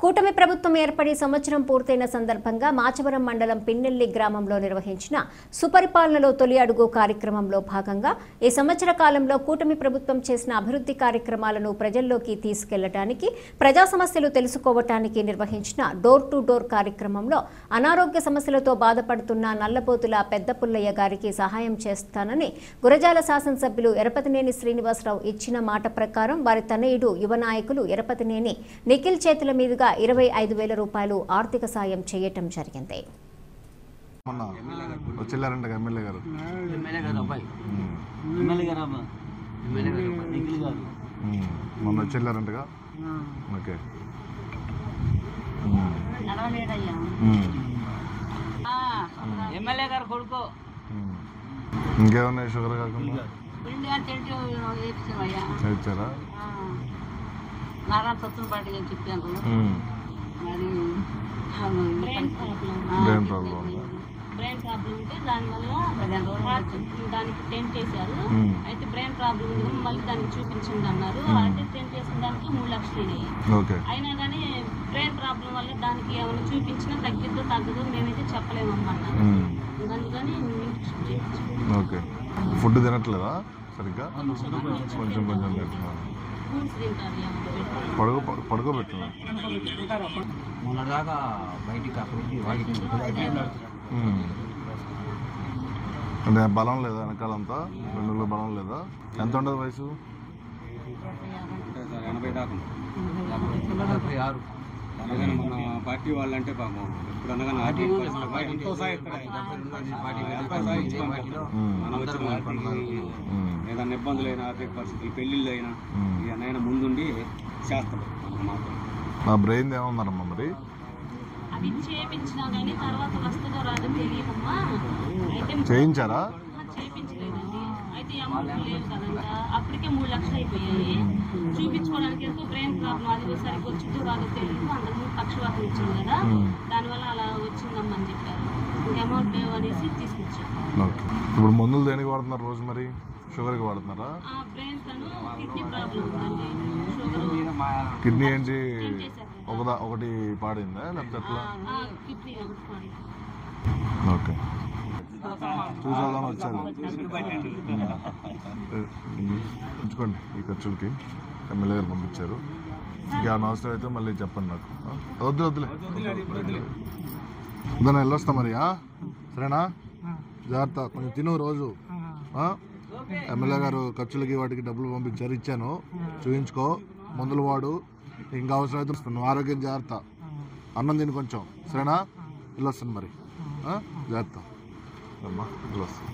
కూటమి ప్రభుత్వం ఏర్పడి సంవత్సరం పూర్తయిన సందర్భంగా మాచవరం మండలం పిన్నెల్లి గ్రామంలో నిర్వహించిన సుపరిపాలనలో తొలి అడుగు కార్యక్రమంలో భాగంగా ఈ సంవత్సర కాలంలో కూటమి ప్రభుత్వం చేసిన అభివృద్ధి కార్యక్రమాలను ప్రజల్లోకి తీసుకెళ్లడానికి ప్రజా సమస్యలు తెలుసుకోవటానికి నిర్వహించిన డోర్ టు డోర్ కార్యక్రమంలో అనారోగ్య సమస్యలతో బాధపడుతున్న నల్లపోతుల పెద్ద పుల్లయ్య గారికి సహాయం చేస్తానని గురజాల శాసనసభ్యులు ఎరపతినేని శ్రీనివాసరావు ఇచ్చిన మాట ప్రకారం వారి తనయుడు యువ నాయకులు ఎరపతినేని నిఖిల్ చేతుల మీదుగా 25,000 రూపాయలు ఆర్థిక సాయం చేయటం జరిగింది. ఇంకేమన్నా షుగర్ కాకుండా నారాయణ సత్తుల పార్టీ అని చెప్పాను. మరి బ్రెయిన్ ప్రాబ్లం ఉంటే దానివల్ల దానికి టెంట్ వేసారు. అయితే బ్రెయిన్ ప్రాబ్లం ఉంది, మళ్ళీ దానికి చూపించింది అన్నారు. అంటే టెంట్ వేసిన దానికి 3 లక్షలు అయినాయి. అయినా కానీ బ్రెయిన్ ప్రాబ్లం వల్ల దానికి ఏమైనా చూపించినా తగ్గిద్దో తగ్గదో మేమైతే చెప్పలేము అన్నమాట. అందుకని ఫుడ్ తినట్లేదా సరిగ్గా? కొంచెం పడుకోబెట్టున్నాను. మొన్నటిదాకా బయటికి అంటే బలం లేదా వెనకాలంతా? వెన్నులో బలం లేదా? ఎంత ఉండదు వయసు? 80 దాకా. మన పార్టీ వాళ్ళంటే పాపం ఇప్పుడు అనగానే ఏదైనా ఇబ్బందులైనా ఆర్థిక పరిస్థితులు పెళ్లిళ్ళు అయినా ఏమైనా ముందుండి చేస్తాడు. మా బ్రెయిన్ ఏమన్నారమ్మా మరి? చేయించారా? అప్పటికే 3 లక్షలు అయిపోయాయి. చూపించుకోవడానికి ఎంతో బ్రెయిన్ ప్రాబ్లం, అది సరిగ్గా వచ్చిందో రాదో తెలియదు. అంతకుముందు పక్షవాతం ఇచ్చింది కదా, దానివల్ల అలా వచ్చిందమ్మని చెప్పారు. అమౌంట్ అనేసి తీసుకొచ్చారు. ఇప్పుడు మందులు దేనికి వాడుతున్నారు రోజు? మరి షుగర్కి వాడుతున్నారా? బ్రెయిన్ కిడ్నీ ప్రాబ్లం ఉందండి. కిడ్నీ ఏంటి ఒకటి పాడైందా లేకపోతే ఎట్లా? కిడ్నీ ఓకే, చూసాలని వచ్చాను. ఉంచుకోండి ఈ ఖర్చులకి. ఎమ్మెల్యే గారు పంపించారు. ఇంకేమైనా అవసరం అయితే మళ్ళీ చెప్పండి నాకు. వద్దులే దాన్ని వెళ్ళొస్తా మరి. సరేనా? జాగ్రత్త, కొంచెం తిను రోజు. ఎమ్మెల్యే గారు ఖర్చులకి వాటికి డబ్బులు పంపించారు, ఇచ్చాను. చూయించుకో, మందులు వాడు. ఇంకా అవసరం అయితే నువ్వు ఆరోగ్యం జాగ్రత్త. అన్నం తిని కొంచెం. సరేనా? వెళ్ళొస్తాను మరి. జాగ్రత్త అమ్మా, వెళ్ళొస్తాను.